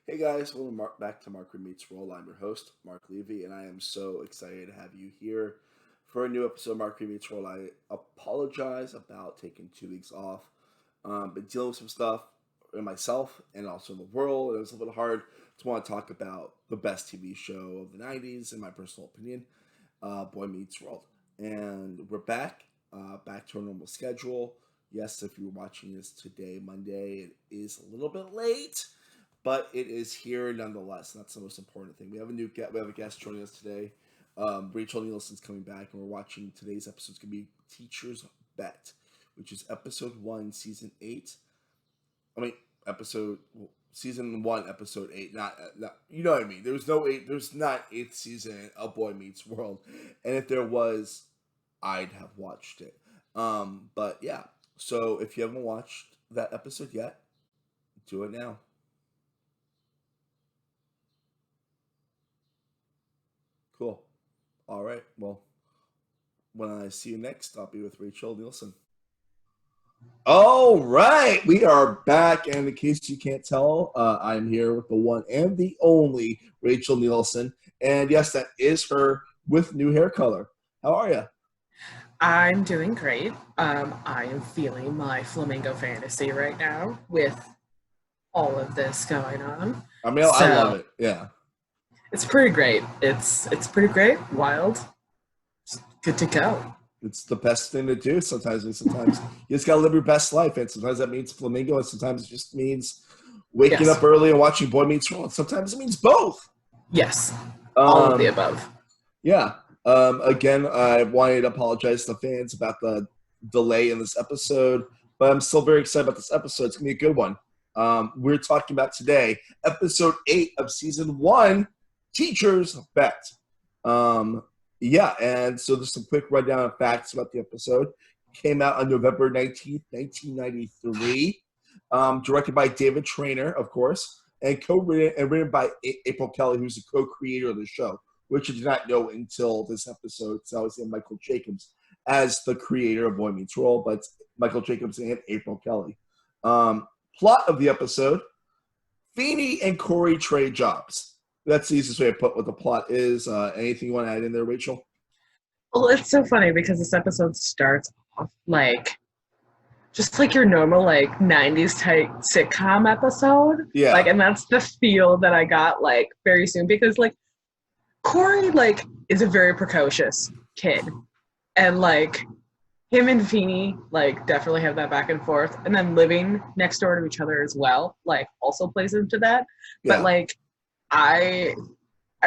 Hey guys, welcome back to Mark Remeets Roll. I'm your host, Mark Levy, and I am so excited to have you here for a new episode of Mark Remeets Roll. I apologize about taking 2 weeks off. Been dealing with some stuff in myself and also in the world. It was a little hard to want to talk about the best TV show of the 90s, in my personal opinion, Boy Meets World. And we're back to our normal schedule. Yes, if you're watching this today, Monday, it is a little bit late, but it is here nonetheless. And that's the most important thing. We have a guest joining us today. Rachel Nielsen's coming back, and we're watching today's episode. It's going to be Teacher's Bet, which is episode 1, season 8. Season 1, episode 8. Not you know what I mean. There's no 8. There's not 8th season of Boy Meets World, and if there was, I'd have watched it. But yeah. So if you haven't watched that episode yet, do it now. Cool. All right. Well, when I see you next, I'll be with Rachel Nielsen. All right. We are back. And in case you can't tell, I'm here with the one and the only Rachel Nielsen. And yes, that is her with new hair color. How are you? I'm doing great. I am feeling my flamingo fantasy right now with all of this going on. I love it. Yeah. It's pretty great. It's pretty great. Wild. It's good to go. It's the best thing to do sometimes. You just gotta live your best life, and sometimes that means flamingo, and sometimes it just means waking up early and watching Boy Meets World. Sometimes it means both. Yes. All of the above. Yeah. Again, I wanted to apologize to fans about the delay in this episode, but I'm still very excited about this episode. It's going to be a good one. We're talking about today, episode 8 of season 1, Teacher's Bet. And so there's some quick rundown of facts about the episode. It came out on November 19th, 1993. Directed by David Trainer, of course, and co-written and written by April Kelly, who's the co-creator of the show, which I did not know until this episode. So I was in Michael Jacobs as the creator of Boy Meets World, but Michael Jacobs and April Kelly. Plot of the episode: Feeney and Corey trade jobs. That's the easiest way to put what the plot is. Anything you want to add in there, Rachel? Well, it's so funny because this episode starts off just like your normal 90s type sitcom episode. Yeah. And that's the feel that I got very soon because Corey is a very precocious kid, and him and Feeney definitely have that back and forth, and then living next door to each other as well also plays into that. Yeah. But I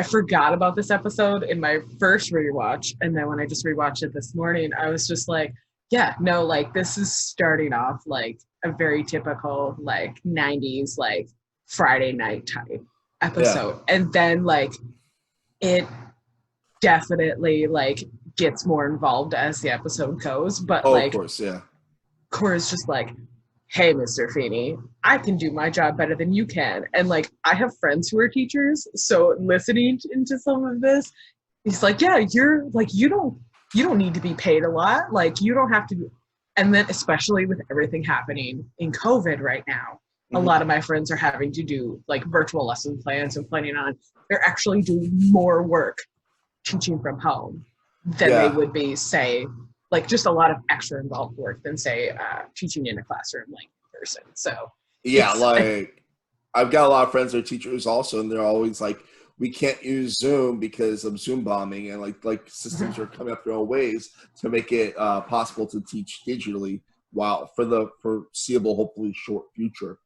forgot about this episode in my first rewatch, and then when I just rewatched it this morning, I was just this is starting off a very typical 90s Friday night type episode. Yeah. And then it definitely gets more involved as the episode goes, but of course, yeah. Cora's just hey, Mr. Feeney, I can do my job better than you can. And I have friends who are teachers, so listening into some of this, he's yeah, you're you don't need to be paid a lot. You don't have to. And then especially with everything happening in COVID right now, a lot of my friends are having to do virtual lesson plans and planning on, they're actually doing more work teaching from home than they would be, say, just a lot of extra involved work than, say, teaching in a classroom in person. So yeah, I've got a lot of friends that are teachers also, and they're always we can't use Zoom because of Zoom bombing, and systems are coming up their own ways to make it possible to teach digitally while for the foreseeable, hopefully short future.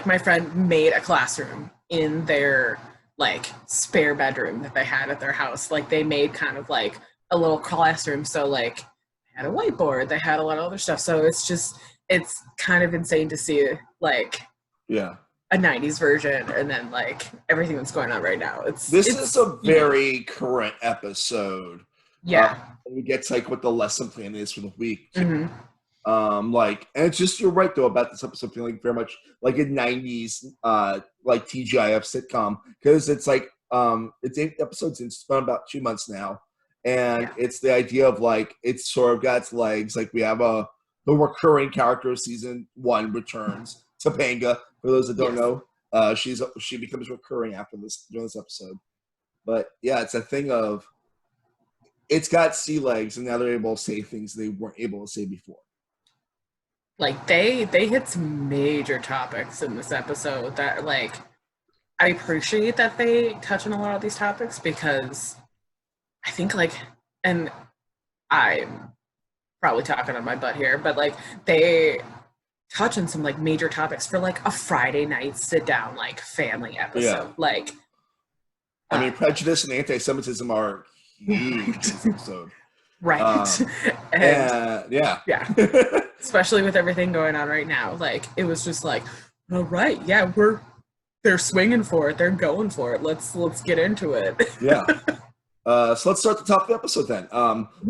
My friend made a classroom in their spare bedroom that they had at their house. They made kind of a little classroom. So they had a whiteboard, they had a lot of other stuff. So it's kind of insane to see a 90s version, and then everything that's going on right now. This is a very current episode. Yeah. We get to what the lesson plan is for the week. Mm-hmm. And it's just, you're right though about this episode feeling very much like a 90s TGIF sitcom, because it's it's 8 episodes and it's been about 2 months now, and it's the idea of it's sort of got its legs. We have the recurring character of season 1 returns. Topanga, for those that don't know, She becomes recurring after during this episode. But yeah, it's a thing of it's got sea legs, and now they're able to say things they weren't able to say before. Like they hit some major topics in this episode that like I appreciate that they touch on a lot of these topics because I think like, and I'm probably talking on my butt here, but like they touch on some like major topics for like a Friday night sit down like family episode. Yeah. Like, I mean, prejudice and anti-Semitism are huge in this episode. Right. And yeah. Especially with everything going on right now. Like, it was just like, all right, yeah, they're swinging for it. They're going for it. Let's get into it. Yeah. So let's start the top of the episode then.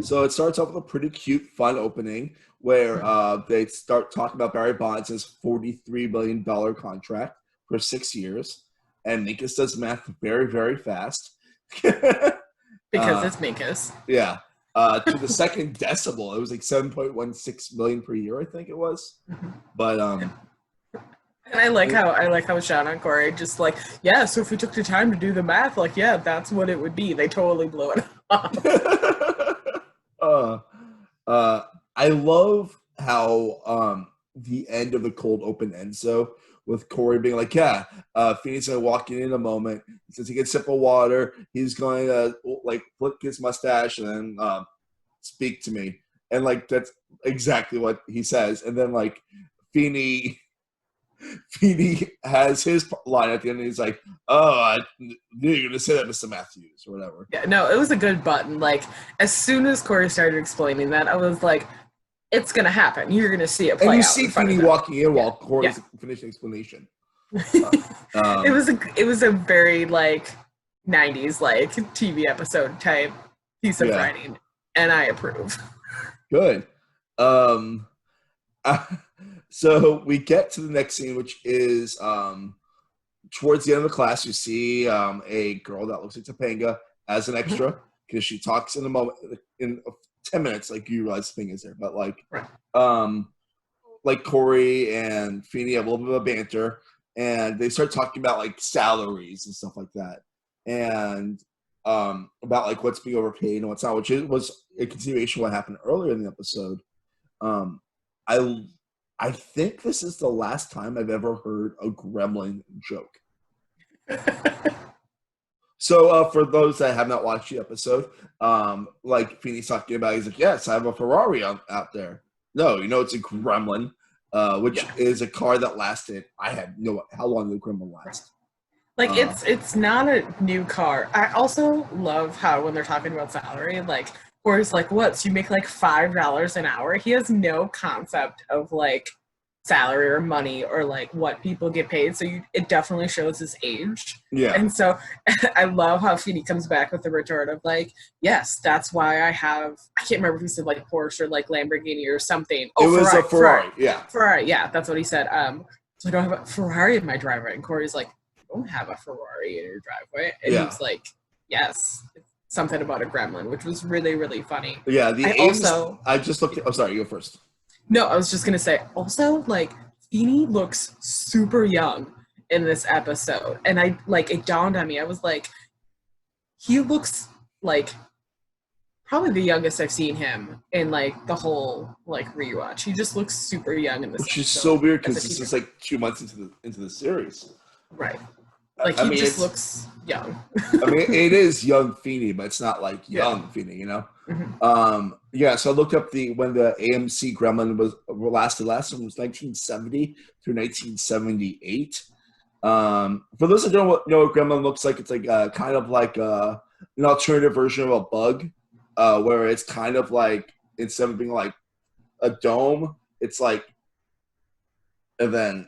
So it starts off with a pretty cute, fun opening where they start talking about Barry Bonds' $43 million contract for 6 years. And Minkus does math very, very fast. Because it's Minkus. Yeah. To the second decibel, it was like 7.16 million per year, I think it was. But and I like how Sean and Corey just like, yeah, so if we took the time to do the math, like, yeah, that's what it would be. They totally blew it up. I love how the end of the cold open ends though, with Corey being like, yeah, Phoenix gonna walk in a moment. Since he gets a sip of water, he's going to like flick his mustache and then speak to me. And like that's exactly what he says. And then like Feeney has his line at the end and he's like, oh, I knew you were gonna say that, Mr. Matthews, or whatever. Yeah, no, it was a good button. Like as soon as Corey started explaining that, I was like, it's gonna happen. You're gonna see it play out. And you see Feeney walking in while Corey's finishing explanation. It was a very like 90s like TV episode type piece of writing, and I approve. Good. So we get to the next scene, which is towards the end of the class. You see a girl that looks like Topanga as an extra because she talks in a moment in 10 minutes. Like you realize the thing is there, but like Corey and Feeney have a little bit of banter, and they start talking about like salaries and stuff like that, and about like what's being overpaid and what's not, which was a continuation of what happened earlier in the episode. I think this is the last time I've ever heard a gremlin joke. So for those that have not watched the episode, like Feeney's talking about, he's like, yes, I have a Ferrari out there. No, it's a gremlin, which is a car that lasted, I had no how long did the gremlin last? Like it's not a new car. I also love how when they're talking about salary, like Corey's like, what? So you make like $5 an hour? He has no concept of like salary or money or like what people get paid. So it definitely shows his age. Yeah. And so I love how Feeney comes back with the retort of like, yes, that's why I can't remember if he said like Porsche or like Lamborghini or something. Oh, it was a Ferrari. Yeah. Ferrari. Yeah. That's what he said. So I don't have a Ferrari in my driveway. And Corey's like, you don't have a Ferrari in your driveway. And he was like, yes. Something about a gremlin, which was really, really funny. Yeah, I just looked at, oh, sorry, you go first. No, I was just going to say, also, like, Feeney looks super young in this episode. And it dawned on me. I was like, he looks like probably the youngest I've seen him in, like, the whole, like, rewatch. He just looks super young in this episode. Which is so weird because this is, like, 2 months into the series. Right. Like, he just looks young. I mean, it is young Feeney, but it's not, like, young Feeney, Mm-hmm. So I looked up when the AMC Gremlin lasted one was 1970 through 1978. For those that don't know what Gremlin looks like, it's like kind of like an alternative version of a bug, where it's kind of like, instead of being like a dome, it's like and then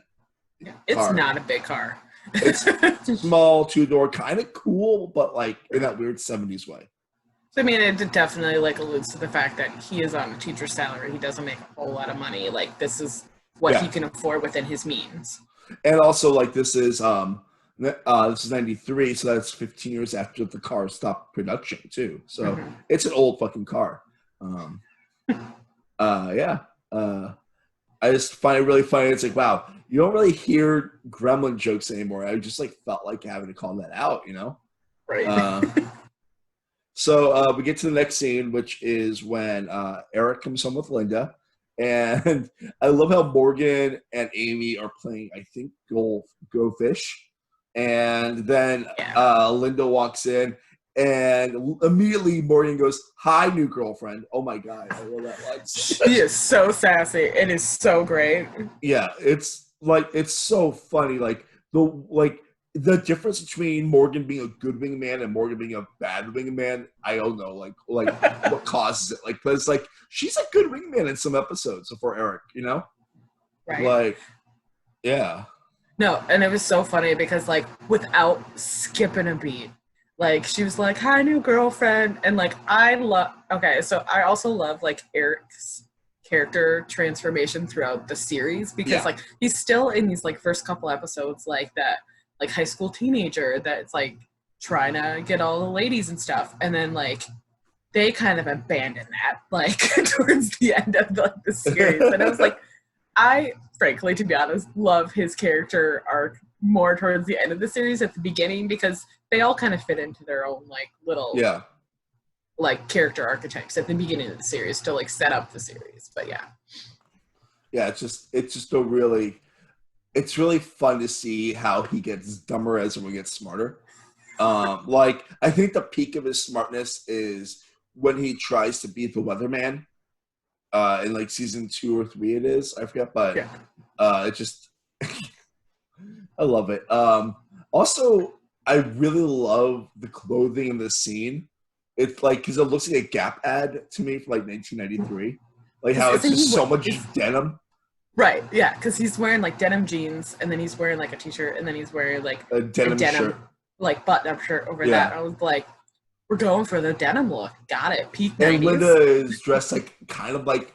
it's not a big car. It's small, two-door, kind of cool, but like in that weird 70s way. I mean, it definitely like alludes to the fact that he is on a teacher's salary. He doesn't make a whole lot of money. Like, this is what he can afford within his means. And also, like, this is 93, so that's 15 years after the car stopped production too. So it's an old fucking car. I just find it really funny. It's like, wow, you don't really hear gremlin jokes anymore. I just like felt like having to call that out, you know? Right. So we get to the next scene, which is when Eric comes home with Linda. And I love how Morgan and Amy are playing, I think, Go Fish. And then Linda walks in, and immediately Morgan goes, "Hi, new girlfriend." Oh my God, I love that line. She is so sassy. It is so great. Yeah, it's so funny. The difference between Morgan being a good wingman and Morgan being a bad wingman, I don't know. Like what causes it? Like, because like she's a good wingman in some episodes for Eric, you know? Right. Like, yeah. No, and it was so funny because like without skipping a beat, like she was like, "Hi, new girlfriend," and like I also love like Eric's character transformation throughout the series because like he's still in these like first couple episodes like that like high school teenager that's like trying to get all the ladies and stuff, and then like they kind of abandon that like towards the end of the series, and I was like, I frankly, to be honest, love his character arc more towards the end of the series at the beginning because they all kind of fit into their own like little like character archetypes at the beginning of the series to like set up the series. But it's really fun to see how he gets dumber as he gets smarter. Like I think the peak of his smartness is when he tries to be the weatherman. In like season 2 or 3 it is, I forget, but it just I love it. Also, I really love the clothing in this scene. It's like because it looks like a Gap ad to me from like 1993, like how it's just so much denim. Right, yeah, because he's wearing like denim jeans, and then he's wearing like a t-shirt, and then he's wearing like a denim shirt, like button-up shirt over that. I was like, we're going for the denim look. Got it. Peak 90s. And Linda is dressed like kind of like,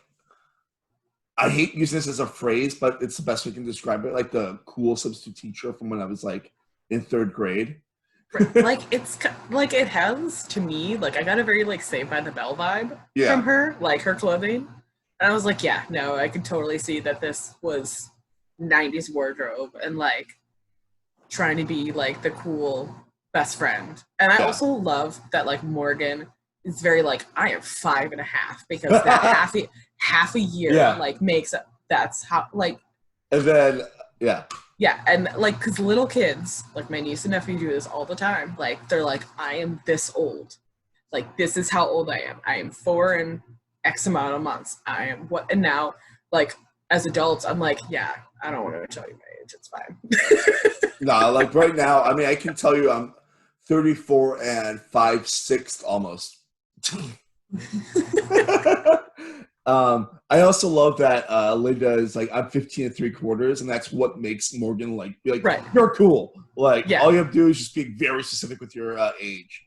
I hate using this as a phrase, but it's the best we can describe it. Like the cool substitute teacher from when I was like in 3rd grade. Like it's like it has to me like I got a very like Saved by the Bell vibe from her, like her clothing, and I was like, yeah, no, I could totally see that this was 90s wardrobe and like trying to be like the cool best friend. And I also love that like Morgan is very like, I am 5.5 because that half a year like makes up, that's how like, and then and like because little kids like my niece and nephew do this all the time, like they're like, I am this old, like this is how old I am 4 and X amount of months, I am what, and now like as adults I'm like, I don't want to tell you my age, it's fine. No, like right now, I mean, I can tell you I'm 34 and 5/6 almost. I also love that Linda is like, I'm 15 3/4, and that's what makes Morgan like be like, right, you're cool. Like all you have to do is just be very specific with your age.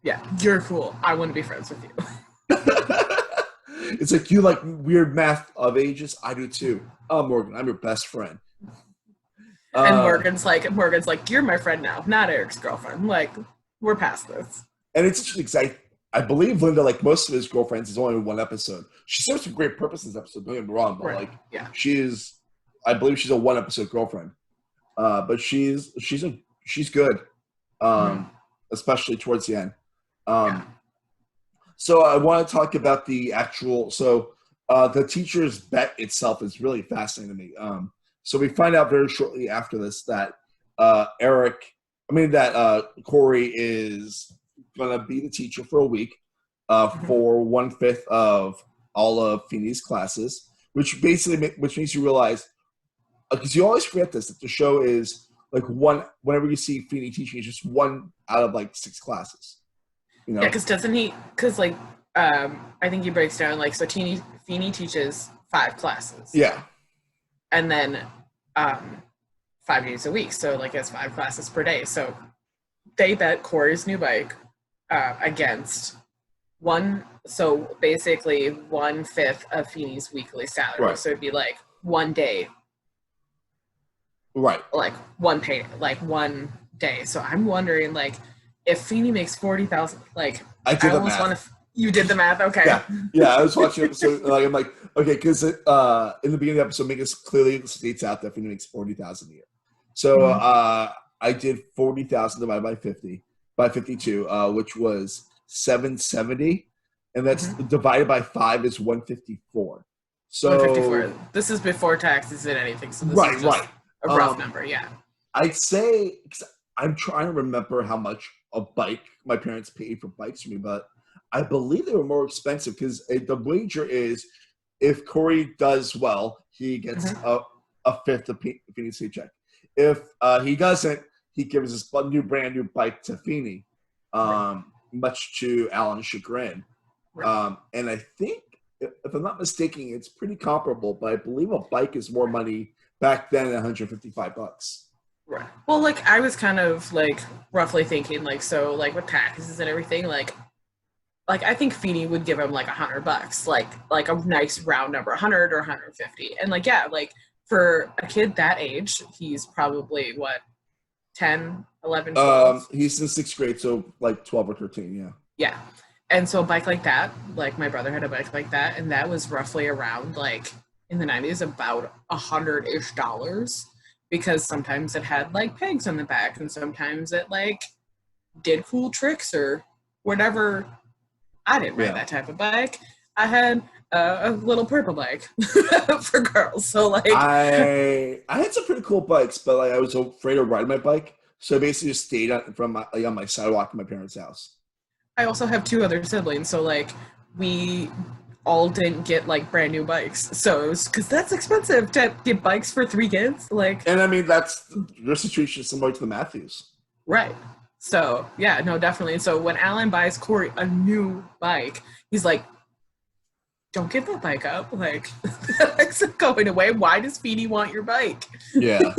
Yeah, you're cool. I want to be friends with you. It's like, you like weird math of ages. I do too. Morgan, I'm your best friend. And Morgan's like, you're my friend now, not Eric's girlfriend. Like, we're past this. And it's just exciting. I believe Linda, like most of his girlfriends, is only in 1 episode. She serves some great purpose in this episode, don't get me wrong, but I believe she's a 1 episode girlfriend. But she's good. Especially towards the end. So I want to talk about the actual, the teacher's bet itself is really fascinating to me. So we find out very shortly after this that Corey is going to be the teacher for a week for 1/5 of all of Feeney's classes, which makes you realize, because you always forget this, that the show is like whenever you see Feeney teaching, it's just 1 out of like 6 classes. You know? Yeah, because doesn't he, because like, I think he breaks down like, so Feeney teaches 5 classes. Yeah. And then 5 days a week, so like it's 5 classes per day. So they bet Corey's new bike against basically 1/5 of Feeney's weekly salary. Right. So it'd be like 1 day, right? Like 1 pay, like 1 day. So I'm wondering, like, if Feeney makes 40,000, like I almost want to. You did the math, okay. Yeah. I was watching episode. Like, I'm like, okay, because in the beginning of the episode, Minkus clearly states out that Phoenix makes 40,000 a year. So I did 40,000 divided by 52, which was 770, and that's divided by 5 is 154. So 154. This is before taxes and anything. So this is just a rough number. Yeah. I'd say I'm trying to remember how much a bike my parents paid for bikes for me, but I believe they were more expensive because the wager is if Corey does well, he gets a fifth of Feeney's paycheck. If he doesn't, he gives his brand new bike to Feeney, much to Alan's chagrin. And I think, if I'm not mistaken, it's pretty comparable, but I believe a bike is more money back then than $155. Right. Well, like, I was kind of, like, roughly thinking, like, so, like, with taxes and everything, like I think Feeney would give him, like, $100, like a nice round number, 100 or 150. And, like, yeah, like, for a kid that age, he's probably, what, 10, 11, 12? He's in 6th grade, so, like, 12 or 13, yeah. Yeah. And so a bike like that, like, my brother had a bike like that, and that was roughly around, like, in the 90s, about $100-ish, because sometimes it had, like, pegs on the back, and sometimes it, like, did cool tricks or whatever. I didn't ride that type of bike. I had a little purple bike for girls. So, like, I had some pretty cool bikes, but, like, I was afraid of riding my bike, so I basically just stayed on my sidewalk in my parents' house. I also have 2 other siblings, so, like, we all didn't get, like, brand new bikes. So it was, because that's expensive to get bikes for 3 kids. Like, and I mean, that's your situation similar to the Matthews. Right. So, yeah, no, definitely. So when Alan buys Corey a new bike, he's like, don't give that bike up. Like, that bike's going away. Why does Feeney want your bike? Yeah.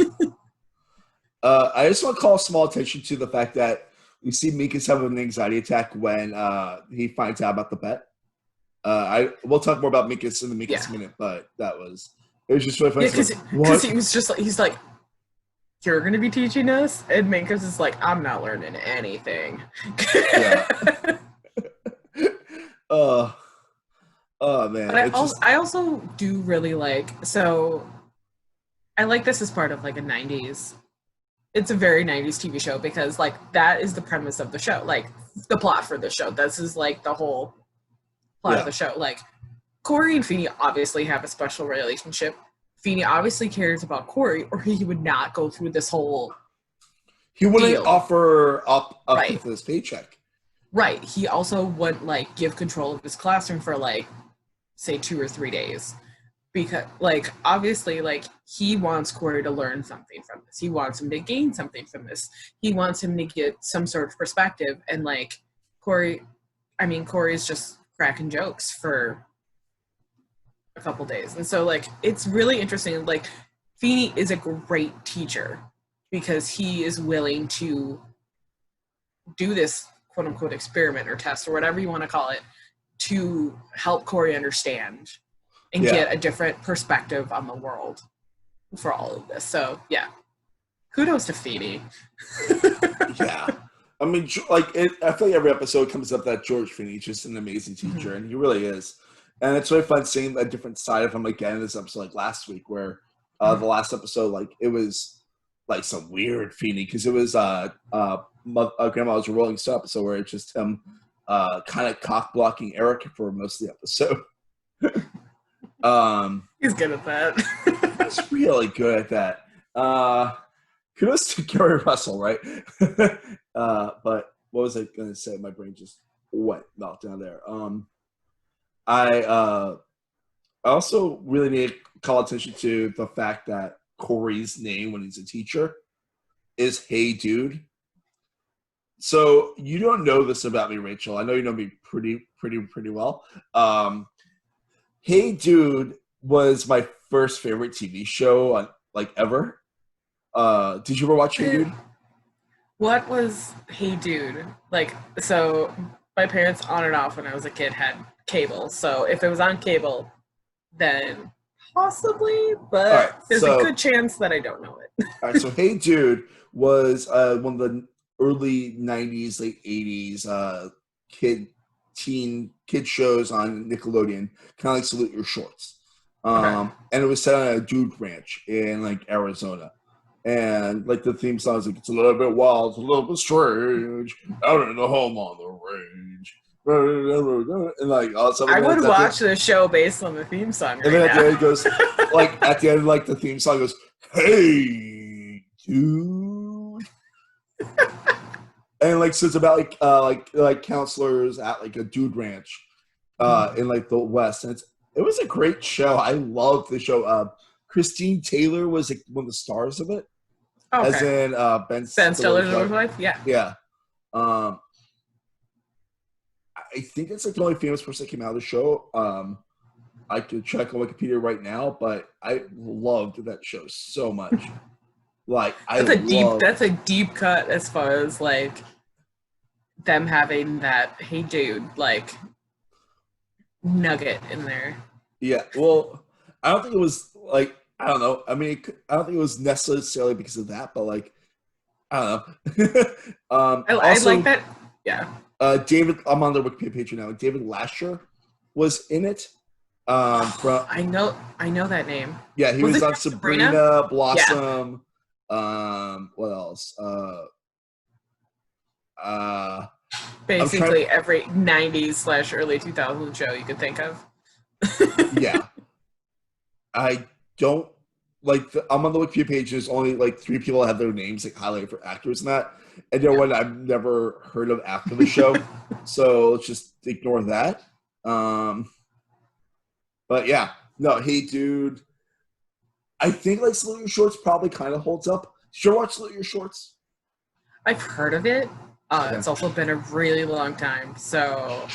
I just want to call small attention to the fact that we see Minkus have an anxiety attack when he finds out about the bet. We'll talk more about Minkus in the Minkus minute, but it was just really funny. Because he was just like, he's like, you're going to be teaching us? And Minkus is like, I'm not learning anything. Yeah. Oh, man. But I also do really like, so I like this as part of, like, a 90s. It's a very 90s TV show because, like, that is the premise of the show. Like, the plot for the show. This is, like, the whole plot of the show. Like, Corey and Feeney obviously have a special relationship. Feeney obviously cares about Corey, or he would not go through this whole He wouldn't offer up for his paycheck. Right. He also wouldn't, like, give control of his classroom for, like, say 2 or 3 days. Because, like, obviously, like, he wants Corey to learn something from this. He wants him to gain something from this. He wants him to get some sort of perspective. And, like, Corey's just cracking jokes for a couple days. And so, like, it's really interesting. Like, Feeney is a great teacher because he is willing to do this quote-unquote experiment or test or whatever you want to call it to help Corey understand and get a different perspective on the world for all of this. So, yeah. Kudos to Feeney. Yeah. I mean, like, I feel like every episode comes up that George Feeney is just an amazing teacher, and he really is. And it's really fun seeing a different side of him again in this episode, like last week, where the last episode, like, it was, like, some weird Feeney, because it was Grandma's Rolling Stone episode where it's just him kind of cock-blocking Eric for most of the episode. He's good at that. He's really good at that. Kudos to Gary Russell, right? But what was I going to say? My brain just went down there. I also really need to call attention to the fact that Corey's name when he's a teacher is Hey Dude. So you don't know this about me, Rachel. I know you know me pretty well. Hey Dude was my first favorite TV show on, like, ever. Did you ever watch Hey Dude? What was Hey Dude? Like, so my parents on and off when I was a kid had cable. So if it was on cable, then possibly, but there's a good chance that I don't know it. All right, so Hey Dude was one of the early 90s, late 80s kid teen kid shows on Nickelodeon, kind of like Salute Your Shorts. Okay. And it was set on a dude ranch in like Arizona. And like the theme song is like, it's a little bit wild, it's a little bit strange, out in the home on the range. And like all of a sudden, I would watch the show based on the theme song right and then at now. the end it goes, like at the end, like the theme song goes, "Hey, dude," and like so it's about like counselors at like a dude ranch, in like the West, and it was a great show. I loved the show. Christine Taylor was like one of the stars of it, as in Ben Stiller's wife. Yeah. Yeah. I think it's like the only famous person that came out of the show. I could check on Wikipedia right now, but I loved that show so much. Like that's a deep cut as far as like them having that "hey dude" like nugget in there. Yeah, well, I don't think it was like, I don't know. I mean, I don't think it was necessarily because of that, but like, I don't know. I like that. Yeah. David, I'm on the Wikipedia page now. David Lasher was in it. From I know that name. Yeah, he was on Sabrina, Blossom. Yeah. What else? Basically every 90s / early 2000s show you could think of. Yeah. I don't like. I'm on the Wikipedia page. There's only like 3 people that have their names like highlighted for actors and that, and they're one I've never heard of after the show. So let's just ignore that. But yeah, no, hey dude. I think like Salute Your Shorts probably kind of holds up. Did you ever watch Salute Your Shorts? I've heard of it. It's also been a really long time, so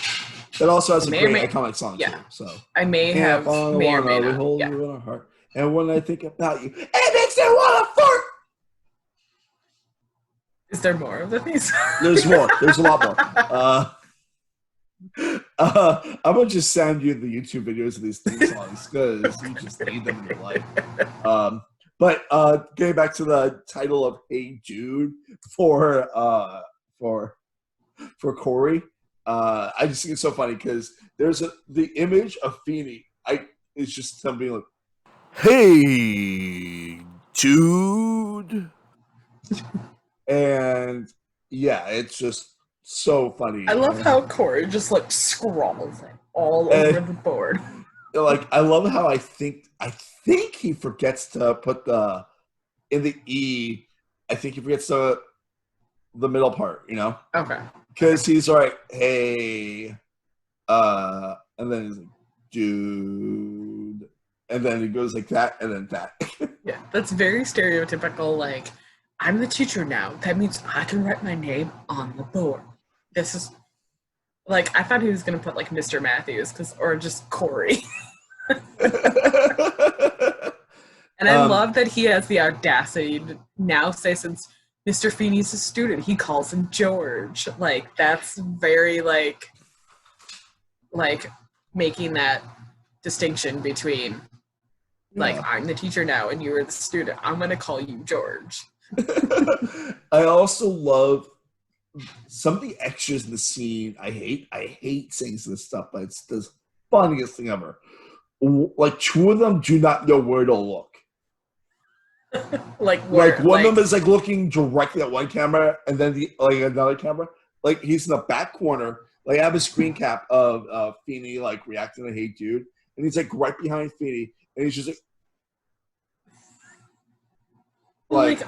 it also has a great iconic song too. So I may have may or may not. Hold you in our heart, and when I think about you, it makes me want to fart. Is there more of these? There's more. There's a lot more. I'm gonna just send you the YouTube videos of these theme songs because you just need them in your life. But getting back to the title of "Hey Jude" for Corey, I just think it's so funny because there's the image of Feeney. It's just him being like, "Hey Jude," and yeah, it's just so funny. I love how Corey just like scrawls it all over the board. Like I love how I think he forgets to put in the E. I think he forgets the middle part, you know? Okay. Because he's like, hey, and then he's like, dude, and then he goes like that, and then that. Yeah, that's very stereotypical. Like, I'm the teacher now. That means I can write my name on the board. This is like, I thought he was gonna put like Mr. Matthews, or just Corey. And I love that he has the audacity to now say, since Mr. Feeney's a student, he calls him George. Like, that's very like making that distinction between like, I'm the teacher now and you're the student. I'm gonna call you George. I also love some of the extras in the scene. I hate saying this stuff, but it's the funniest thing ever. Like 2 of them do not know where to look. Like one of them is like looking directly at one camera, and then another camera. Like he's in the back corner. Like I have a screen cap of Feeney like reacting to "Hey Dude," and he's like right behind Feeney, and he's just like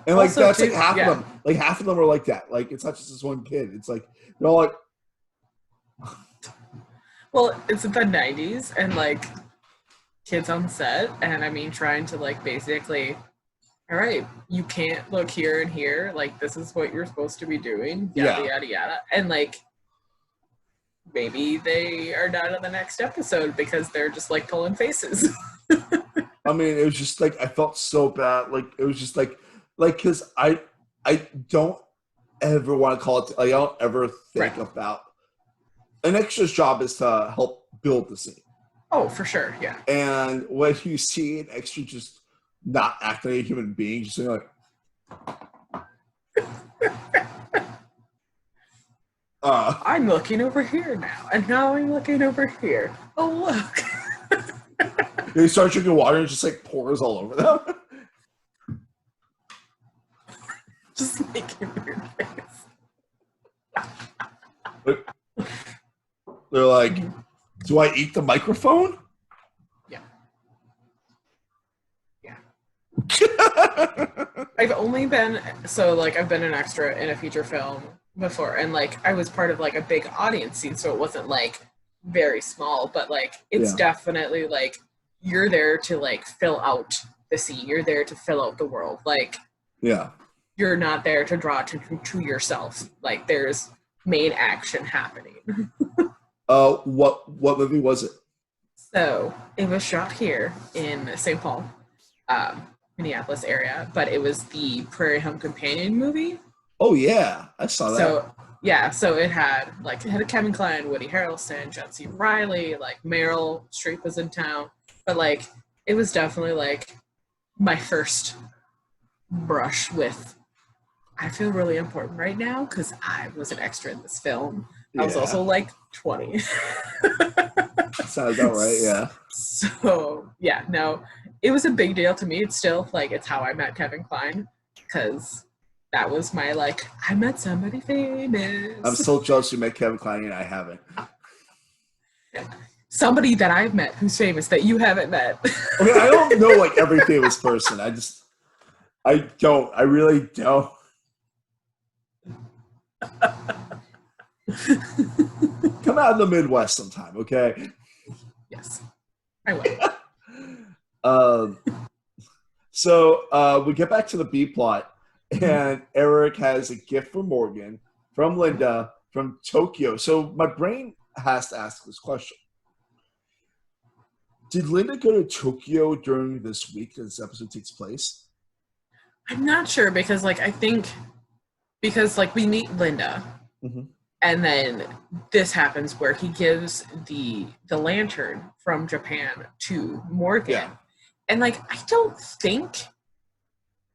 and like that's like half of them. Like half of them are like that. Like it's not just this one kid. It's like they're all like. Well, it's the 90s, and like kids on set, and I mean trying to like basically, all right, you can't look here and here, like this is what you're supposed to be doing, yada yada yada, and like maybe they are not in the next episode because they're just like pulling faces. I mean, it was just like I felt so bad. Like it was just like because I don't ever want to call it. I don't ever think about an extra's job is to help build the scene. Oh, for sure, yeah. And when you see an extra just not acting like a human being, just like, I'm looking over here now, and now I'm looking over here. Oh, look. They start drinking water and it just like pours all over them. Just making weird face. They're like, do I eat the microphone? Yeah. I've only been, I've been an extra in a feature film before, and like I was part of like a big audience scene, so it wasn't like very small, but like it's definitely like you're there to like fill out the scene, you're there to fill out the world, like you're not there to draw attention to yourself, like there's main action happening. What movie was it? So it was shot here in St. Paul, Minneapolis area, but it was the Prairie Home Companion movie. Oh yeah, I saw that. So yeah, so it had Kevin Kline, Woody Harrelson, John C. Reilly, like Meryl Streep was in town, but like it was definitely like my first brush with I feel really important right now because I was an extra in this film. I was also like 20. Sounds about right, yeah. So yeah, no, it was a big deal to me. It's still like it's how I met Kevin Kline because that was my like I met somebody famous. I'm still jealous you met Kevin Kline and I haven't. Somebody that I've met who's famous that you haven't met. I mean, I don't know like every famous person. I really don't. Come out in the Midwest sometime, okay? Yes, I will. So we get back to the B plot, and Eric has a gift for Morgan from Linda from Tokyo. So my brain has to ask this question. Did Linda go to Tokyo during this week that this episode takes place? I'm not sure because like I think because like we meet Linda and then this happens where he gives the lantern from Japan to Morgan and like I don't think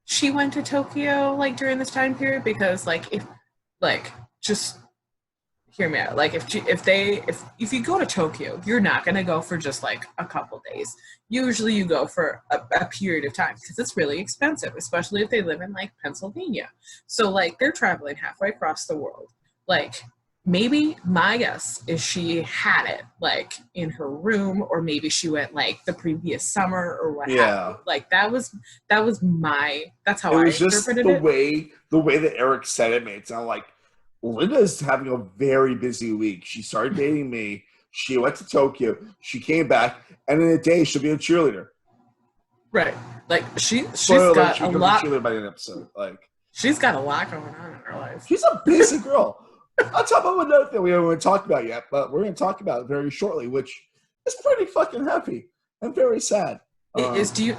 she went to Tokyo like during this time period because like if like just hear me out, like if you go to Tokyo, you're not gonna go for just like a couple days. Usually you go for a period of time because it's really expensive, especially if they live in like Pennsylvania. So like they're traveling halfway across the world. Like maybe my guess is she had it like in her room, or maybe she went like the previous summer or what happened. Like that's how I interpreted it. The way that Eric said it made it sound like Linda's having a very busy week. She started dating me. She went to Tokyo. She came back, and in a day she'll be a cheerleader. Right, like she's got a lot. Cheerleader by the end of the episode, like she's got a lot going on in her life. She's a busy girl. On top of another thing we haven't talked about yet, but we're going to talk about it very shortly, which is pretty fucking heavy and very sad. Do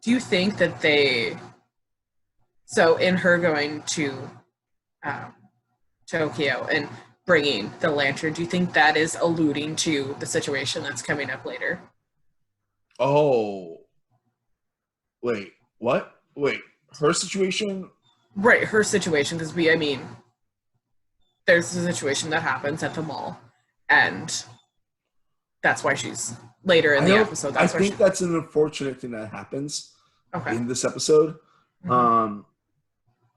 you think that they? So in her going to Tokyo and bringing the lantern, do you think that is alluding to the situation that's coming up later? Oh, wait, what? Wait, her situation? Right, her situation, because there's a situation that happens at the mall, and that's why she's later in the episode. I think that's an unfortunate thing that happens in this episode.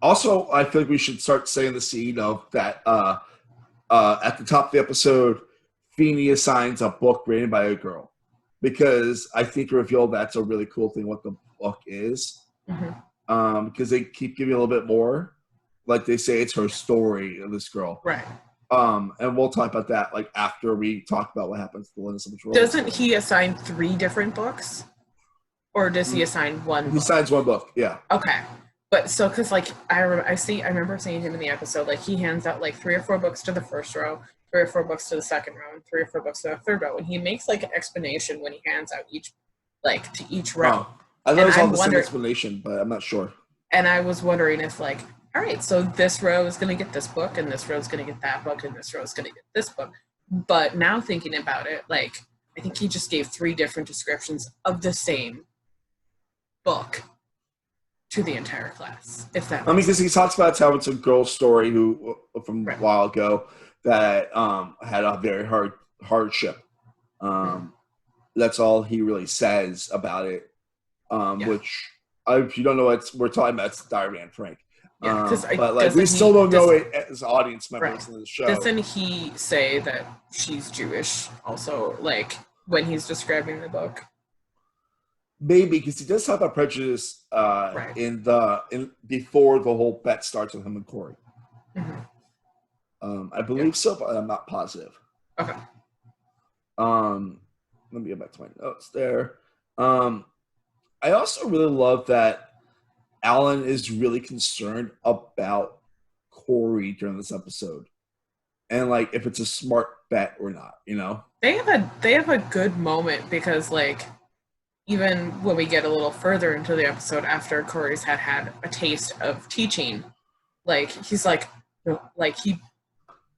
Also, I feel like we should start saying the scene of that at the top of the episode, Feeney assigns a book written by a girl, because I think it revealed that's a really cool thing what the book is, because they keep giving a little bit more. Like they say it's her story of this girl. Right. And we'll talk about that like after we talk about what happens to Linda Savage. Doesn't he assign 3 different books? Or does he assign one book? He assigns one book, yeah. Okay. But so, because like I remember seeing him in the episode, like he hands out like 3 or 4 books to the first row, 3 or 4 books to the second row, and 3 or 4 books to the third row. And he makes like an explanation when he hands out each row. I thought it was all the same explanation, but I'm not sure. And I was wondering if like, all right, so this row is going to get this book, and this row is going to get that book, and this row is going to get this book. But now thinking about it, like I think he just gave 3 different descriptions of the same book. to the entire class, if that I mean, makes because he sense. talks about how it's a girl's story who, from a Right. while ago, that had a very hard hardship. That's all he really says about it. Yeah. Which, if you don't know what we're talking about, it's Diary of Anne Frank. Yeah, because But like, we still don't know it as audience members in the show. Doesn't he say that she's Jewish also, like, when he's describing the book? Maybe because he does talk about prejudice Right. in before the whole bet starts with him and Corey. I believe so, but I'm not positive. Okay. Let me get back to my notes there. I also really love that Alan is really concerned about Corey during this episode, and like if it's a smart bet or not. You know, They have a good moment because, like, even when we get a little further into the episode after Corey's had a taste of teaching, like he's like he,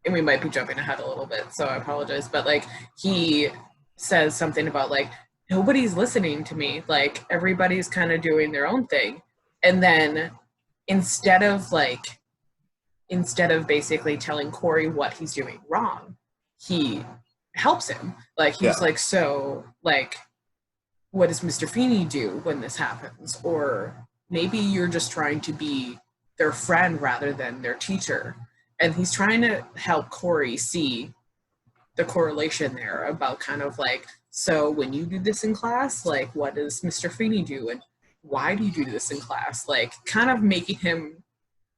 and we might be jumping ahead a little bit, so I apologize, but like he says something about like nobody's listening to me, like everybody's kind of doing their own thing, and then instead of basically telling Corey what he's doing wrong, he helps him. Like he's like, so like, what does Mr. Feeney do when this happens? Or maybe you're just trying to be their friend rather than their teacher. And he's trying to help Corey see the correlation there about kind of like, so when you do this in class, like what does Mr. Feeney do? And why do you do this in class? Like kind of making him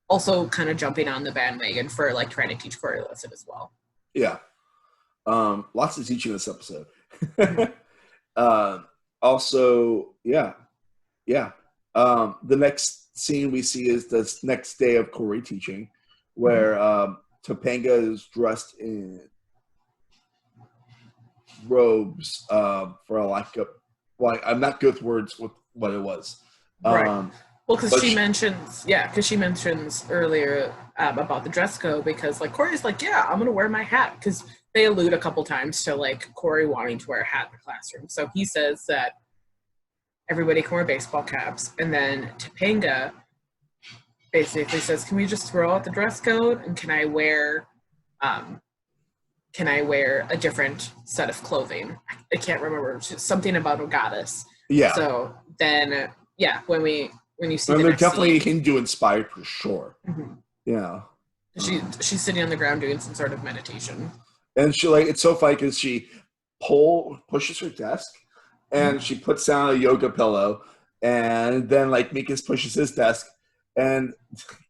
also kind of jumping on the bandwagon for like trying to teach Corey a lesson as well. Yeah. Lots of teaching this episode. Also, yeah. The next scene we see is the next day of Corey teaching, where Topanga is dressed in robes for I'm not good with words with what it was. Right. Well, because she mentions earlier about the dress code, because like Corey's like, yeah, I'm gonna wear my hat, because they allude a couple times to like Corey wanting to wear a hat in the classroom. So he says that everybody can wear baseball caps, and then Topanga basically says, can we just throw out the dress code, and can I wear a different set of clothing? I can't remember. Something about a goddess. Yeah. So then, yeah, when you see they're definitely Hindu inspired for sure. Yeah. She's sitting on the ground doing some sort of meditation. And she it's so funny because she pushes her desk and she puts down a yoga pillow, and then like Mikas pushes his desk, and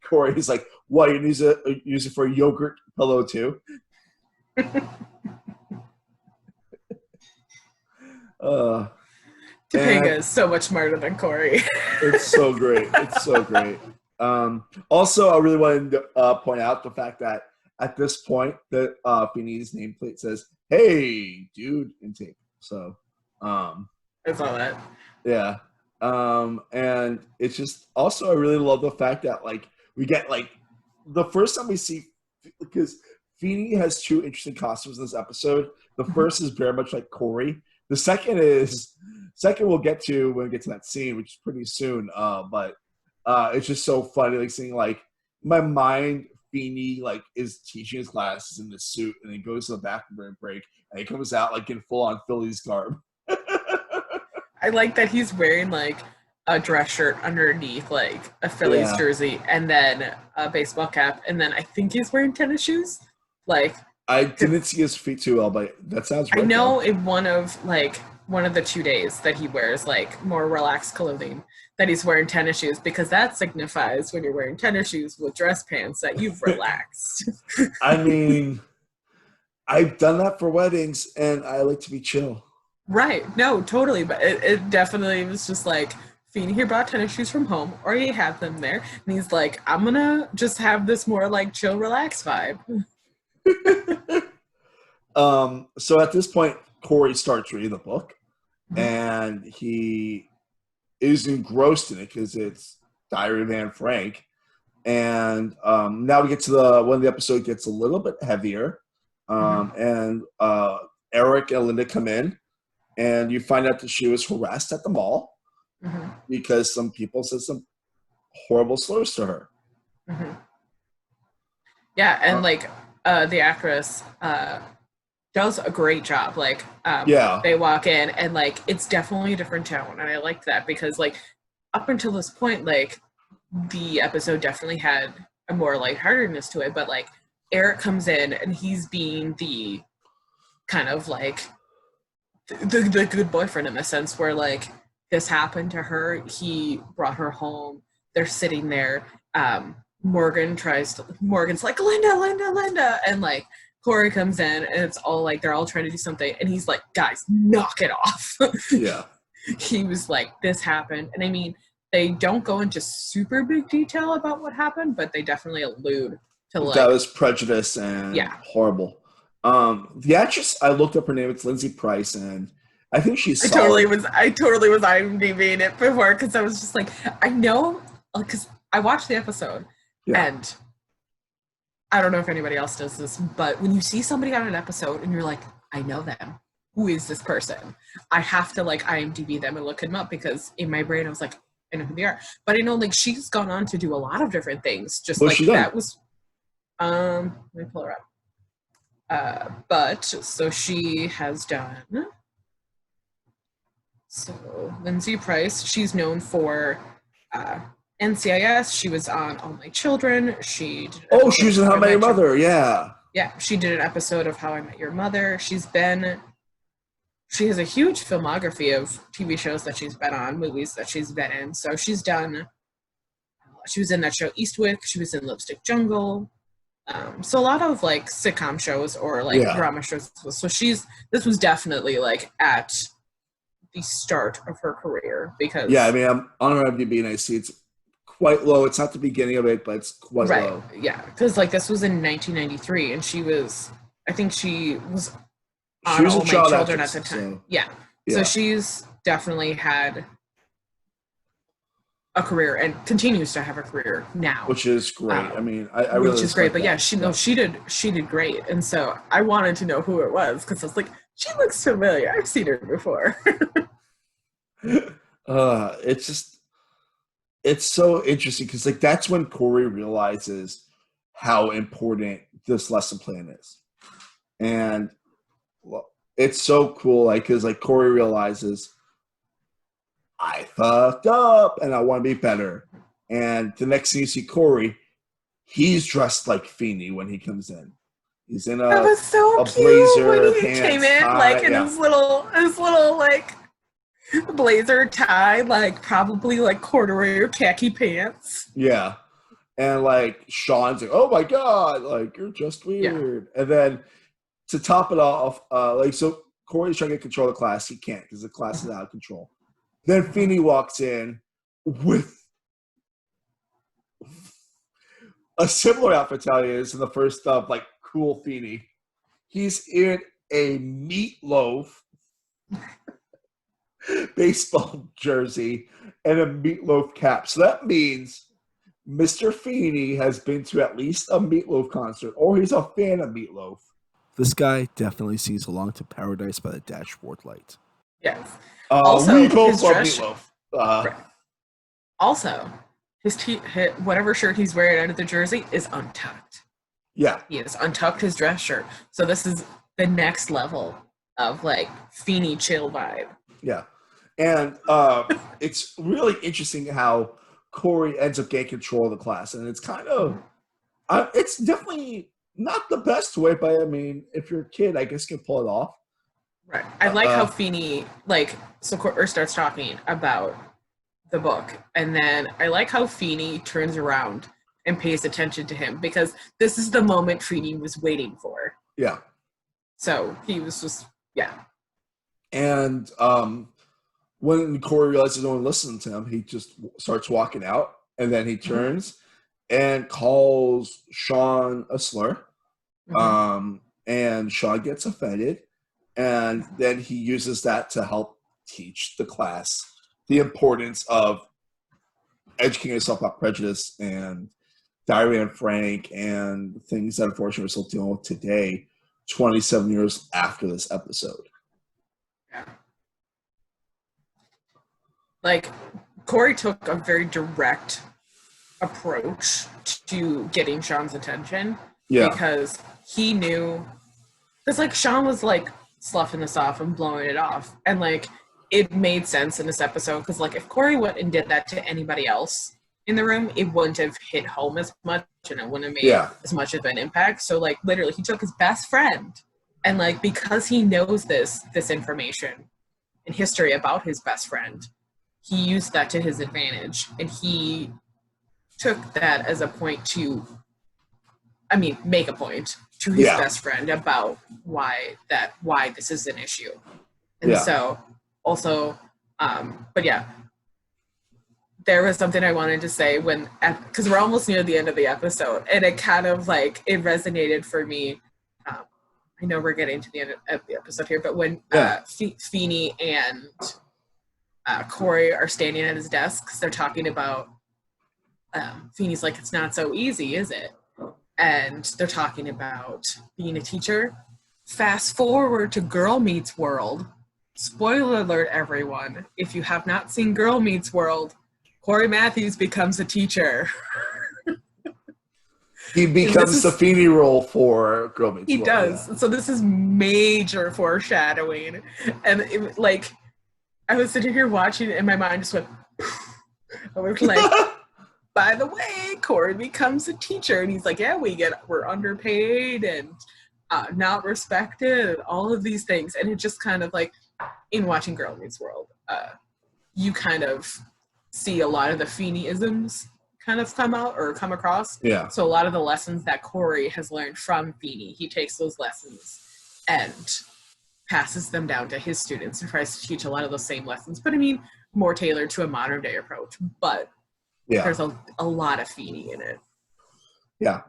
Corey's like, what, you use it for a yogurt pillow too? Topanga is so much smarter than Corey. It's so great. Also, I really wanted to point out the fact that at this point, the Feeney's nameplate says, "Hey, dude," in tape. So, I saw that. Yeah. And it's just also, I really love the fact that like we get like the first time we see, because Feeney has two interesting costumes in this episode. The first is very much like Corey. The second we'll get to when we get to that scene, which is pretty soon. But it's just so funny, like seeing like in my mind, Feeney like is teaching his classes in this suit, and he goes to the bathroom break, and he comes out like in full on Phillies garb. I like that he's wearing like a dress shirt underneath like a Phillies jersey, and then a baseball cap, and then I think he's wearing tennis shoes. Like, I didn't see his feet too well, but that sounds right. I know in one of the 2 days that he wears like more relaxed clothing, that he's wearing tennis shoes, because that signifies when you're wearing tennis shoes with dress pants that you've relaxed. I mean, I've done that for weddings, and I like to be chill. Right. No, totally. But it definitely was just like, Feeney here brought tennis shoes from home, or he had them there, and he's like, I'm gonna just have this more like chill, relaxed vibe. So at this point, Corey starts reading the book, and he is engrossed in it because it's Diary of Anne Frank. And now we get to when the episode gets a little bit heavier, and Eric and Linda come in, and you find out that she was harassed at the mall because some people said some horrible slurs to her. Mm-hmm. Yeah, and like the actress does a great job. Like Yeah. they walk in and like it's definitely a different tone, and I liked that because like up until this point, like the episode definitely had a more lightheartedness to it, but like Eric comes in and he's being the kind of like the good boyfriend in a sense where like this happened to her, he brought her home, they're sitting there, Morgan's like Linda, and like Corey comes in and it's all like they're all trying to do something and he's like, guys, knock it off. Yeah. He was like, this happened, and I mean they don't go into super big detail about what happened, but they definitely allude to like that was prejudice and horrible. The actress, I looked up her name. It's Lindsay Price, and I think she's solid. I totally was IMDbing it before because I was just like, I know, because I watched the episode, and I don't know if anybody else does this, but when you see somebody on an episode and you're like, I know them. Who is this person? I have to like IMDb them and look them up because in my brain I was like, I know who they are. But I know like she's gone on to do a lot of different things. Just What's like that was let me pull her up. But so she has done. So Lindsay Price, she's known for NCIS. She was on All My Children. She was in How I Met Your Mother. Yeah. Yeah, she did an episode of How I Met Your Mother. She has a huge filmography of TV shows that she's been on, movies that she's been in. So she was in that show Eastwick. She was in Lipstick Jungle. So a lot of like sitcom shows or like drama shows. So this was definitely like at the start of her career because I mean I'm on her IMDb and I see it's quite low. It's not the beginning of it, but it's quite low. Yeah, because like this was in 1993 and she was on All My Children at the time. So she's definitely had a career and continues to have a career now, which is great. I mean, I really which is great. But she did great, and so I wanted to know who it was because I was like, she looks familiar. I've seen her before. It's so interesting because like that's when Corey realizes how important this lesson plan is, and it's so cool. Like because like Corey realizes, I fucked up and I want to be better. And the next thing you see Corey, he's dressed like Feeney when he comes in. He's in that was so a cute blazer, when he pants, came in, tie, like in his little like blazer tie, like probably like corduroy or khaki pants. Yeah. And like Sean's like, oh my God, like you're just weird. And then to top it off, like so Corey's trying to get control of the class. He can't because the class is out of control. Then Feeney walks in with a similar outfit to he is in the first like cool Feeney. He's in a meatloaf baseball jersey and a meatloaf cap. So that means Mr. Feeney has been to at least a Meatloaf concert, or he's a fan of Meatloaf. This guy definitely sees Along to Paradise by the Dashboard Light. Yes. Also, we both love Meatloaf. Right. Also, his whatever shirt he's wearing under the jersey is untucked. Yeah. He has untucked his dress shirt. So this is the next level of like Feeney chill vibe. Yeah. And it's really interesting how Corey ends up getting control of the class. And it's kind of, it's definitely not the best way, but I mean, if you're a kid, I guess you can pull it off. Right. I like how Feeney, like, starts talking about the book. And then I like how Feeney turns around and pays attention to him because this is the moment Feeney was waiting for. Yeah. So he was just, And when Corey realizes no one listens to him, he just starts walking out. And then he turns and calls Sean a slur. And Sean gets offended. And then he uses that to help teach the class the importance of educating yourself about prejudice and Diary of Anne Frank and things that unfortunately we're still dealing with today, 27 years after this episode. Yeah. Like, Corey took a very direct approach to getting Sean's attention Yeah. because he knew, because like Sean was like sloughing this off and blowing it off, and like it made sense in this episode because like if Corey went and did that to anybody else in the room, it wouldn't have hit home as much and it wouldn't have made as much of an impact. So like literally he took his best friend, and like because he knows this information and history about his best friend, he used that to his advantage, and he took that as a point to, I mean, make a point to his best friend about why this is an issue. And so also, but yeah, there was something I wanted to say because we're almost near the end of the episode, and it kind of like, it resonated for me. I know we're getting to the end of the episode here, but when Feeney and Corey are standing at his desk, because they're talking about, Feeney's like, it's not so easy, is it? And they're talking about being a teacher. Fast forward to Girl Meets World. Spoiler alert, everyone. If you have not seen Girl Meets World, Corey Matthews becomes a teacher. He becomes the Feeney role for Girl Meets World. He does. Yeah. So this is major foreshadowing. And it, like, I was sitting here watching it and my mind just went, I was like, by the way, Corey becomes a teacher. And he's like, yeah, we're underpaid and not respected and all of these things. And it just kind of like, in watching Girl Meets World, you kind of see a lot of the Feeney-isms kind of come across. Yeah. So a lot of the lessons that Corey has learned from Feeney, he takes those lessons and passes them down to his students and tries to teach a lot of those same lessons. But I mean, more tailored to a modern day approach. But there's a lot of Feeney in it. Yeah.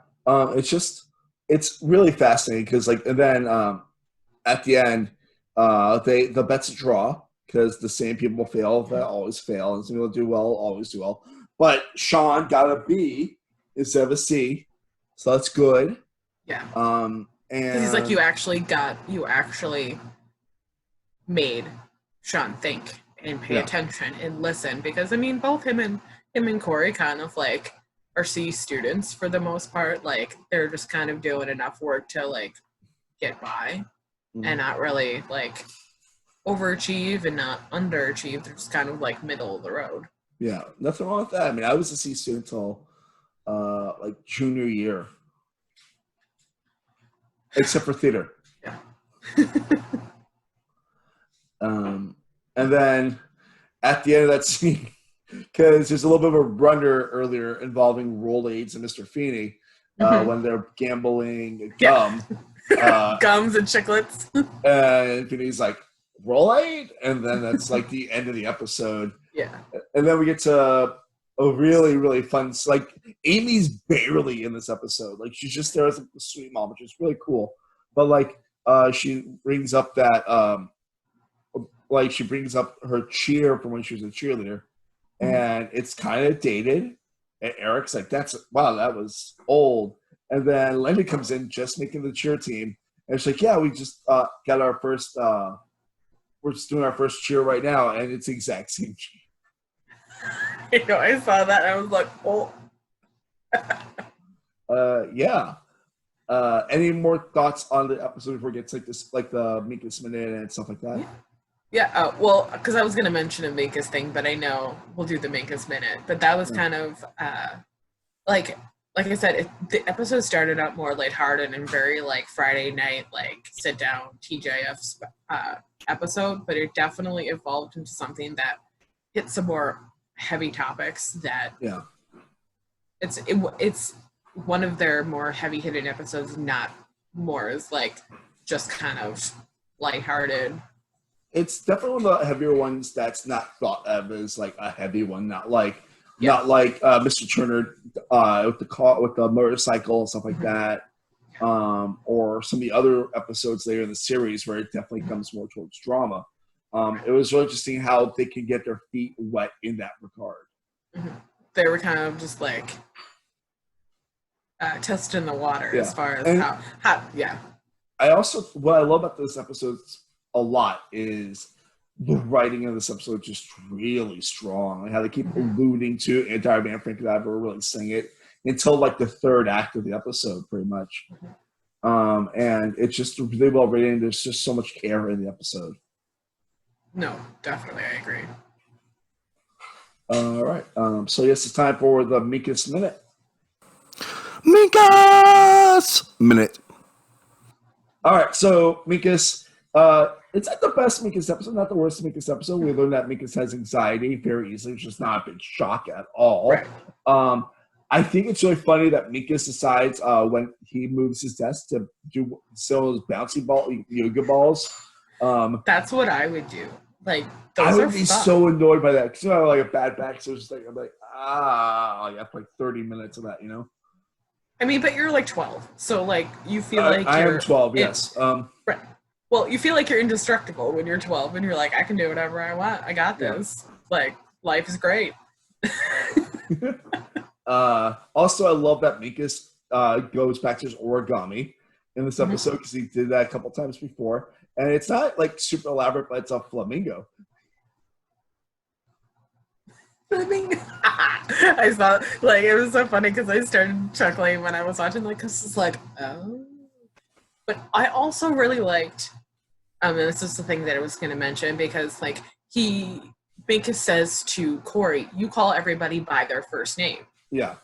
It's really fascinating because like, and then at the end, the bets draw because the same people fail that always fail, and some people do well always do well. But Sean got a B instead of a C, so that's good. Yeah. And he's like, you actually made Sean think and pay attention and listen, because I mean, both him and Corey kind of like are C students for the most part. Like they're just kind of doing enough work to like get by and not really like overachieve and not underachieve. They're just kind of like middle of the road. Yeah, nothing wrong with that. I mean, I was a C student until like junior year, except for theater. Yeah. And then at the end of that scene, because there's a little bit of a blunder earlier involving Rolaids and Mr. Feeney when they're gambling gum. Gums and chiclets. And Feeney's like, Rolade? And then that's like the end of the episode. Yeah. And then we get to a really, really fun, like Amy's barely in this episode. Like she's just there as a sweet mom, which is really cool. But like she brings up that like she brings up her cheer from when she was a cheerleader. And it's kind of dated. And Eric's like, that was old. And then Lenny comes in just making the cheer team. And she's like, yeah, we just got our first we're just doing our first cheer right now, and it's the exact same cheer. You know, I saw that and I was like, oh. Yeah. Any more thoughts on the episode before we get to like the Minkus Minute and stuff like that? Yeah. Well, because I was going to mention a Minkus thing, but I know we'll do the Minkus Minute. But that was kind of like I said, the episode started out more lighthearted and very like Friday night, like sit down TJF episode, but it definitely evolved into something that hit some more heavy topics that it's one of their more heavy hitting episodes, not more as like just kind of lighthearted. It's definitely one of the heavier ones that's not thought of as like a heavy one, not like Mr. Turner with the motorcycle and stuff like that, or some of the other episodes later in the series where it definitely comes more towards drama. It was really interesting how they can get their feet wet in that regard. They were kind of just like testing the water as far as how. I also, what I love about this episode a lot is the writing in this episode is just really strong. Like how they keep Mhm. alluding to anti-Van Frank and never really saying it until like the third act of the episode, pretty much. And it's just really well written. There's just so much care in the episode. No, definitely, I agree. All right. So yes, it's time for the Minkus Minute. Minkus Minute. All right. So Minkus, it's not the best Minkus episode, not the worst Minkus episode. We learned that Minkus has anxiety very easily. It's just not a big shock at all. Right. I think it's really funny that Minkus decides when he moves his desk to do sell those bouncy ball yoga balls. That's what I would do. Like, I those would are be fun. so annoyed by that because I have like a bad back, so it's just like I'm like after like 30 minutes of that, you know. I mean, but you're like 12, so like you feel like I you're am 12. Yes. Right. Well, you feel like you're indestructible when you're 12, and you're like, I can do whatever I want. I got this. Yeah. Like, life is great. Also, I love that Minkus goes back to his origami in this episode because he did that a couple times before, and it's not like super elaborate, but it's a flamingo. Flamingo. I saw like it was so funny because I started chuckling when I was watching, like, because it's like, oh. But I also really liked, and this is the thing that I was going to mention, because like Minkus says to Corey, you call everybody by their first name. Yeah.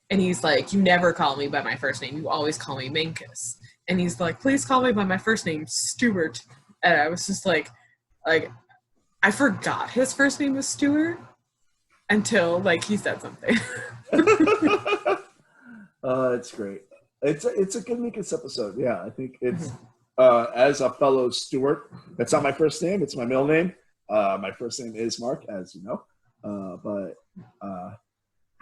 And he's like, you never call me by my first name. You always call me Minkus. And he's like, please call me by my first name, Stuart. And I was just like, I forgot his first name was Stuart until like he said something. It's great. It's a good Minkus episode. Yeah, I think it's as a fellow Stuart. That's not my first name. It's my middle name. My first name is Mark, as you know. But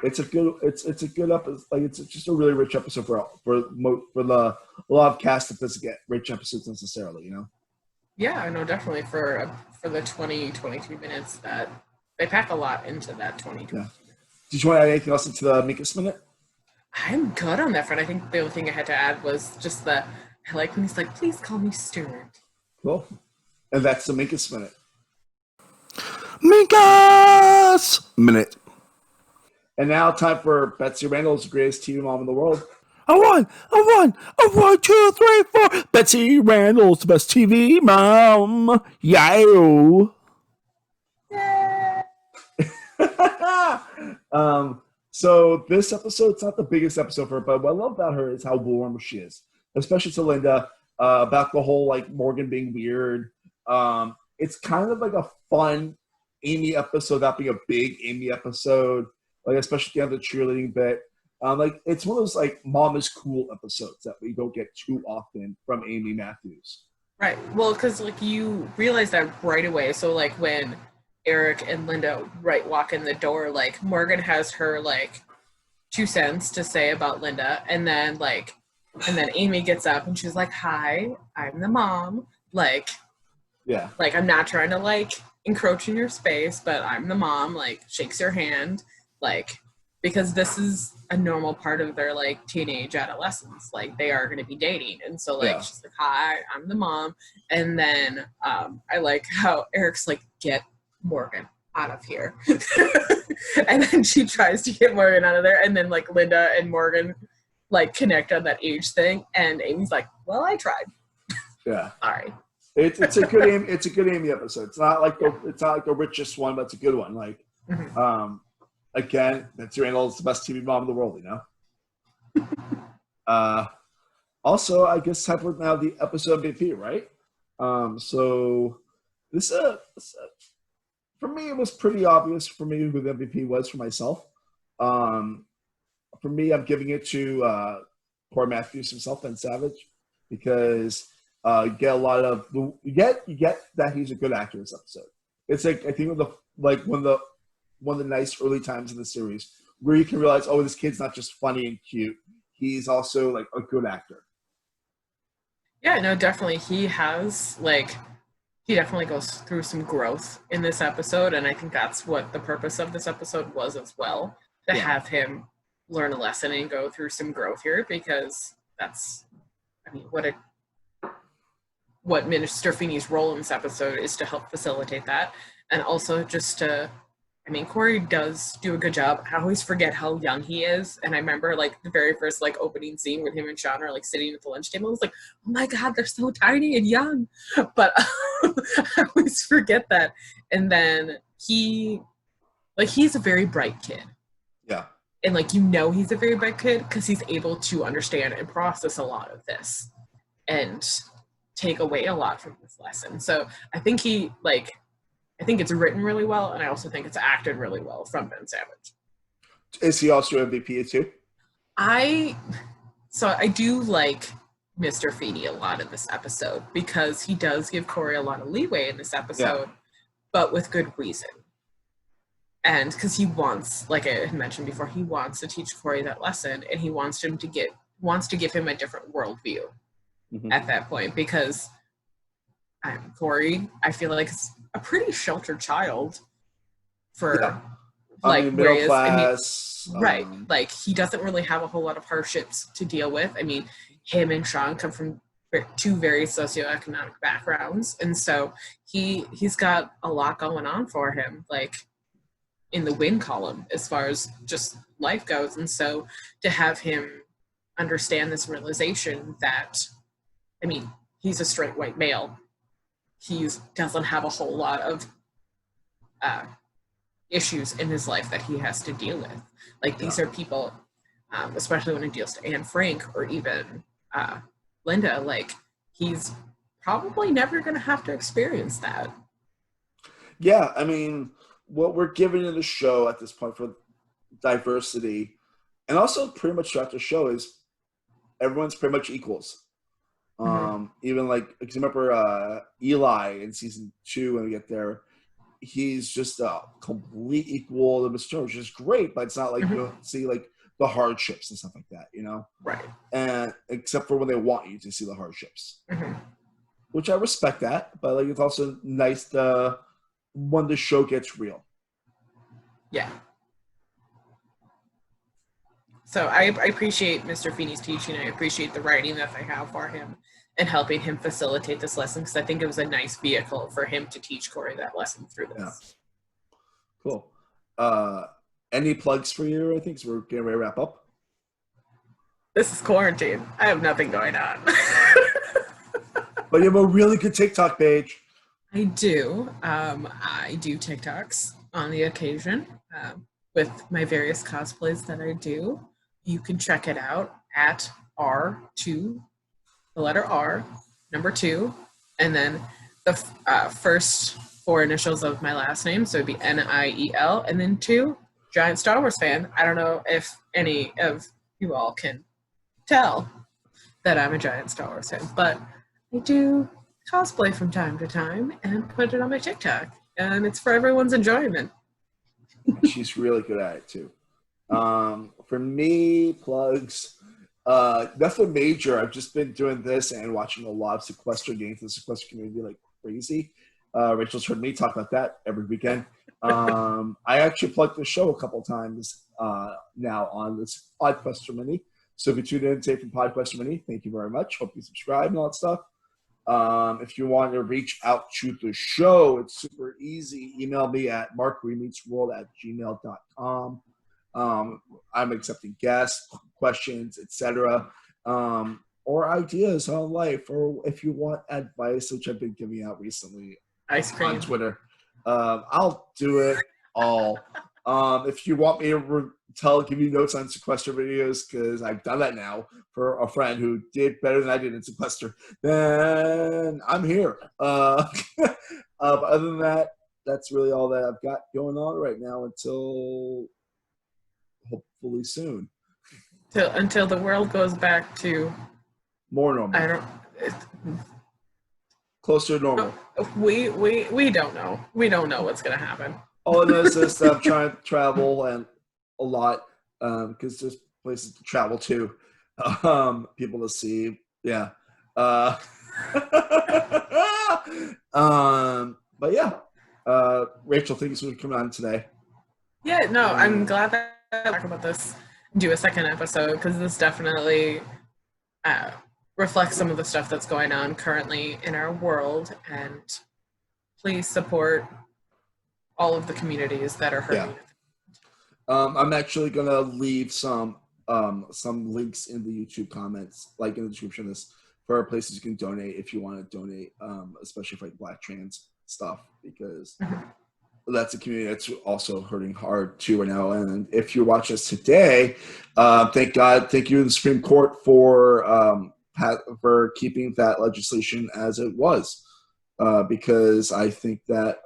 it's a good episode. Like it's just a really rich episode for the a lot of cast that doesn't get rich episodes necessarily. You know. Yeah, I know, definitely for the 22 minutes that they pack a lot into that 22. Yeah. Did you want to add anything else into the Minkus Minute? I'm good on that front. I think the only thing I had to add was just I like when he's like, please call me Stuart. Cool. And that's the Minkus Minute. Minkus Minute. And now time for Betsy Randall's greatest TV mom in the world. A one, 2, 3, 4. Betsy Randall's the best TV mom. Yo. So this episode's not the biggest episode for her, but what I love about her is how warm she is, especially to Linda, about the whole like Morgan being weird. It's kind of like a fun Amy episode, that being a big Amy episode, like especially the cheerleading bit. Like it's one of those like mom is cool episodes that we don't get too often from Amy Matthews. Right. Well, because like you realize that right away. So like when Eric and Linda walk in the door, like Morgan has her like 2 cents to say about Linda, and then Amy gets up and she's like, hi, I'm the mom, like I'm not trying to like encroach in your space, but I'm the mom, like shakes your hand, like because this is a normal part of their like teenage adolescence, like they are going to be dating, and so like she's like, hi, I'm the mom. And then I like how Eric's like, get Morgan out of here. And then she tries to get Morgan out of there, and then like Linda and Morgan like connect on that age thing, and Amy's like, well, I tried. Yeah. All right. It's a good Amy, it's a good Amy episode. It's not like the richest one, but it's a good one. Like again, Betsy Randall's the best TV mom in the world, you know. Also, I guess time for now the episode MVP, right? So this for me, it was pretty obvious for me who the MVP was for myself. For me, I'm giving it to Corey Matthews himself, Ben Savage, because you get a lot of you get that he's a good actor in this episode. It's like I think one of the nice early times in the series where you can realize, oh, this kid's not just funny and cute; he's also like a good actor. Yeah, no, definitely. He definitely goes through some growth in this episode, and I think that's what the purpose of this episode was as well, to have him learn a lesson and go through some growth here, because that's, I mean, what what Minister Feeney's role in this episode is to help facilitate that. And also just to, I mean, Corey does do a good job. I always forget how young he is. And I remember like the very first like opening scene with him and Sean are like sitting at the lunch table. I was like, oh my God, they're so tiny and young. But I always forget that. And then he's a very bright kid. Yeah. And like, you know, he's a very bright kid because he's able to understand and process a lot of this and take away a lot from this lesson. So I think I think it's written really well, and I also think it's acted really well from Ben Savage. Is he also MVP too? I do like Mr. Feeney a lot in this episode because he does give Corey a lot of leeway in this episode, but with good reason. And because he wants, like I had mentioned before, he wants to teach Corey that lesson, and he wants to give him a different worldview at that point, because Corey, I feel like, is a pretty sheltered child for middle class. Right. Like, he doesn't really have a whole lot of hardships to deal with. I mean, him and Sean come from two very socioeconomic backgrounds, and so he's got a lot going on for him, like in the win column as far as just life goes. And so to have him understand this realization that, I mean, he's a straight white male. He doesn't have a whole lot of issues in his life that he has to deal with. Like, these are people, especially when it deals to Anne Frank or even Linda, like, he's probably never going to have to experience that. Yeah, I mean, what we're given in the show at this point for diversity, and also pretty much throughout the show, is everyone's pretty much equals. Even like, because remember Eli in season 2, when we get there, he's just a complete equal to Mr. Jones, which is great, but it's not like you don't see like the hardships and stuff like that, you know? Right. And except for when they want you to see the hardships, which I respect that, but like it's also nice when the show gets real. Yeah. So I appreciate Mr. Feeney's teaching. I appreciate the writing that they have for him and helping him facilitate this lesson, because I think it was a nice vehicle for him to teach Corey that lesson through this. Yeah. Cool. Any plugs for you, I think, because we're getting ready to wrap up? This is quarantine. I have nothing going on. But you have a really good TikTok page. I do. I do TikToks on the occasion with my various cosplays that I do. You can check it out at R2, the letter R, number 2, and then the first 4 initials of my last name, so it'd be Niel, and then 2, giant Star Wars fan. I don't know if any of you all can tell that I'm a giant Star Wars fan, but I do cosplay from time to time and put it on my TikTok, and it's for everyone's enjoyment. She's really good at it too. For me, plugs, nothing major. I've just been doing this and watching a lot of sequester games. The sequester community like crazy. Rachel's heard me talk about that every weekend. I actually plugged the show a couple times now on this Podquester Mini. So if you tuned in today from Podquester Mini, thank you very much. Hope you subscribe and all that stuff. If you want to reach out to the show, it's super easy. Email me at markremeetsworld@gmail.com. I'm accepting guests, questions, etc., or ideas on life, or if you want advice, which I've been giving out recently Ice cream on Twitter. I'll do it all. If you want me to give you notes on sequester videos, because I've done that now for a friend who did better than I did in sequester, then I'm here. But other than that, that's really all that I've got going on right now until hopefully soon. Until the world goes back to more normal. Closer to normal. We don't know. We don't know what's gonna happen. All I know is this: I'm trying to travel and a lot because there's places to travel to, people to see. Yeah. But yeah, Rachel, thank you for coming on today. Yeah, no, I'm glad that I talk about this. Do a second episode because this definitely reflects some of the stuff that's going on currently in our world, and please support all of the communities that are hurting. I'm actually gonna leave some links in the YouTube comments, like in the description of this, for places you can donate if you want to donate, especially for like Black trans stuff, because that's a community that's also hurting hard too right now. And if you're watching us today, thank you to the Supreme Court for keeping that legislation as it was, because I think that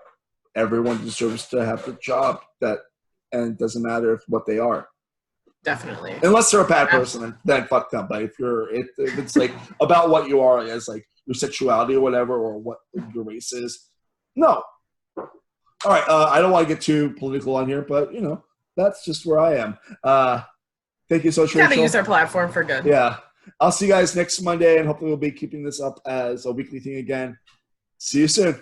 everyone deserves to have the job and it doesn't matter what they are. Definitely. Unless they're a bad person, then fuck them. But if it's like about what you are as like your sexuality or whatever, or what your race is, no. All right, I don't want to get too political on here, but that's just where I am. Thank you so much, Rachel. Gotta use our platform for good. Yeah, I'll see you guys next Monday, and hopefully we'll be keeping this up as a weekly thing again. See you soon.